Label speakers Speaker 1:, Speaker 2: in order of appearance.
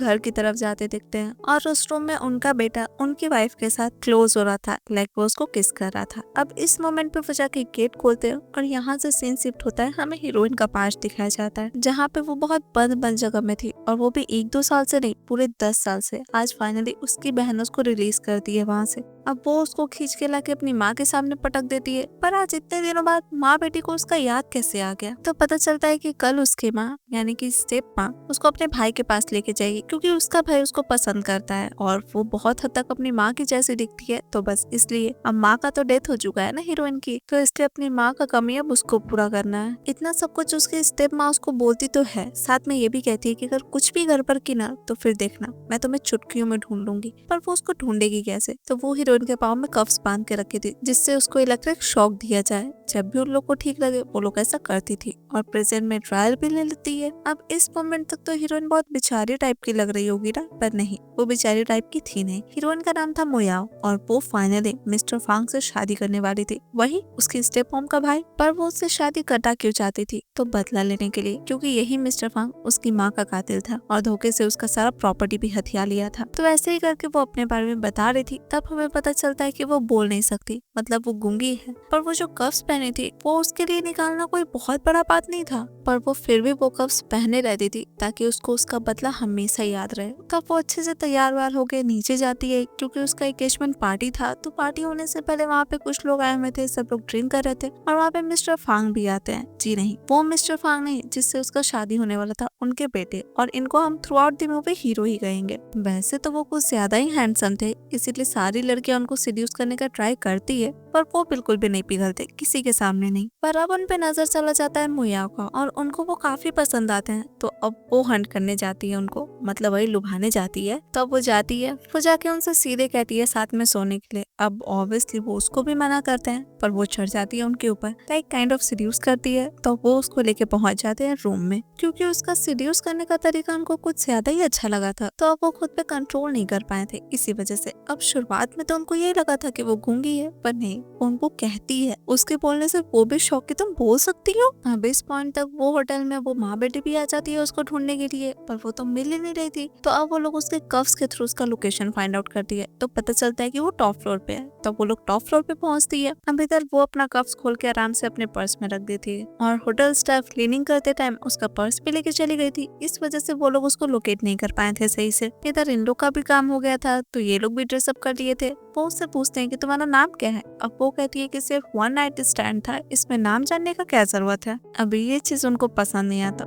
Speaker 1: घर की तरफ जाते दिखते हैं और उस रूम में उनका बेटा उनकी वाइफ के साथ क्लोज हो रहा था, लाइक वो उसको किस कर रहा था। अब इस मोमेंट पे वो जाके गेट खोलते हैं और यहाँ से सीन शिफ्ट होता है, हमें हीरोइन का पास्ट दिखाया जाता है जहाँ पे वो बहुत बंद जगह में थी और वो भी 1-2 साल से नहीं, पूरे 10 साल से। आज फाइनली उसकी बहन उसको रिलीज करती है वहाँ से। अब वो उसको खींच के लाके अपनी माँ के सामने पटक देती है, पर आज इतने दिनों बाद माँ बेटी को उसका याद कैसे आ गया। तो पता चलता है कि कल उसकी माँ यानी कि स्टेप माँ उसको अपने भाई के पास लेके जाएगी क्योंकि उसका भाई उसको पसंद करता है और वो बहुत हद तक अपनी माँ की जैसी दिखती है। तो बस इसलिए अब माँ का तो डेथ हो चुका है ना हीरोइन की, तो इसलिए अपनी माँ का कमी अब उसको पूरा करना है। इतना सब कुछ उसकी स्टेप माँ उसको बोलती तो है, साथ में ये भी कहती है कि अगर कुछ भी गड़बड़ की ना तो फिर देखना मैं तुम्हें चुटकियों में ढूंढ लूंगी। पर वो उसको ढूंढेगी कैसे? तो वो हीरोइन के पाँव में कफ्स बांध के रखी थी जिससे उसको इलेक्ट्रिक शॉक दिया जाए। जब भी उन लोग को ठीक लगे वो लोग ऐसा करती थी और प्रेजेंट में ट्रायल भी ले लेती है। अब इस मोमेंट तक तो हीरोइन बहुत बेचारी टाइप की लग रही होगी ना, पर नहीं, वो बेचारी टाइप की थी नहीं। हीरोइन का नाम था मोयाओ और वो फाइनली मिस्टर फांग से शादी करने वाली थी, वही उसकी स्टेप मॉम का भाई। पर वो उससे शादी करना क्यों चाहती थी? तो बदला लेने के लिए, क्योंकि यही मिस्टर फांग उसकी माँ का कातिल था और धोखे से उसका सारा प्रॉपर्टी भी हथिया लिया था। तो ऐसे ही करके वो अपने बारे में बता रही थी। तब हमें पता चलता है कि वो बोल नहीं सकती, मतलब वो गूंगी है। पर वो जो कफ्स पहनी थी वो उसके लिए निकालना कोई बहुत बड़ा बात नहीं था, पर वो फिर भी वो कफ्स पहने रहती थी ताकि उसको उसका बदला हमेशा याद रहे। तब वो अच्छे से तैयार वार होके नीचे जाती है क्योंकि उसका एंगेजमेंट पार्टी था। तो पार्टी होने से पहले वहाँ पे कुछ लोग आए हुए थे, सब लोग ड्रिंक कर रहे थे और वहाँ पे मिस्टर फांग भी आते हैं। जी नहीं, वो मिस्टर फांग नहीं जिससे उसका शादी होने वाला था, उनके बेटे। और इनको हम throughout the movie hero ही कहेंगे। वैसे तो वो कुछ ज्यादा ही हैंडसम थे, इसीलिए सारी लड़कियां उनको सीड्यूस करने का ट्राई करती है, पर वो बिल्कुल भी नहीं पिघलते, किसी के सामने नहीं। पर अब उन पे नजर चला जाता है मोयाओ का और उनको वो काफी पसंद आते हैं। तो अब वो हंट करने जाती है उनको, मतलब वही लुभाने जाती है। तो अब वो जाती है, वो जाके उनसे सीधे कहती है साथ में सोने के लिए। अब ऑब्वियसली वो उसको भी मना करते हैं, पर वो चढ़ जाती है उनके ऊपर, लाइक काइंड ऑफ सीड्यूस करती है। तो वो उसको लेके पहुंच जाते हैं रूम में, क्योंकि उसका सीड्यूस करने का तरीका उनको कुछ ज्यादा ही अच्छा लगा था। तो अब वो खुद पे कंट्रोल नहीं कर पाए थे इसी वजह से। अब शुरुआत में तो उनको ये लगा था कि वो गूंगी है, पर नहीं, वो उनको कहती है। उसके बोलने से वो भी शौक कि तुम बोल सकती हो। अब इस पॉइंट तक वो होटल में वो माँ बेटी भी आ जाती है उसको ढूंढने के लिए, पर वो तो मिल ही नहीं रही थी। तो अब वो लोग उसके कफ्स के थ्रू उसका लोकेशन फाइंड आउट करती है। तो पता चलता है कि वो टॉप फ्लोर पे है। तो वो लोग टॉप फ्लोर पे पहुंचती है। अब इधर वो अपना कफ्स खोल के आराम से अपने पर्स में रख देती है और होटल स्टाफ क्लीनिंग करते टाइम उसका पर्स भी लेके चली गई थी। इस वजह से वो लोग उसको लोकेट नहीं कर पाए थे सही से। इधर इन लोग का भी काम हो गया था, तो ये लोग भी ड्रेसअप कर लिए थे। वो उससे पूछते हैं कि तुम्हारा नाम क्या है। अब वो कहती है कि सिर्फ वन नाइट स्टैंड था, इसमें नाम जानने का क्या जरूरत है। अब ये चीज उनको पसंद नहीं आता।